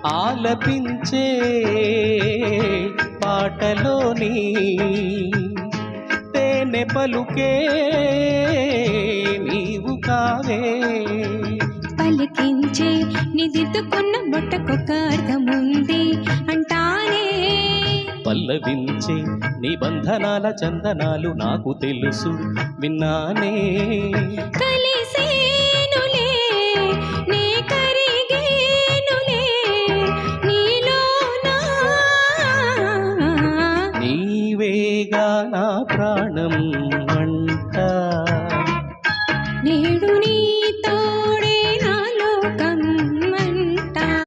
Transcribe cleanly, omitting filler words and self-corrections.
ఆలపించే పాటలోని తేనె పలుకే నీవు కావే. పలికించే నిదిద్దుకున్న బొట్టకొక అర్థముంది అంటానే. పల్లవించే నిబంధనాల చందనాలు నాకు తెలుసు విన్నానే. కలిసేనులే నే కరిగేనులే నీలోనా. నీవేగా నా ప్రాణం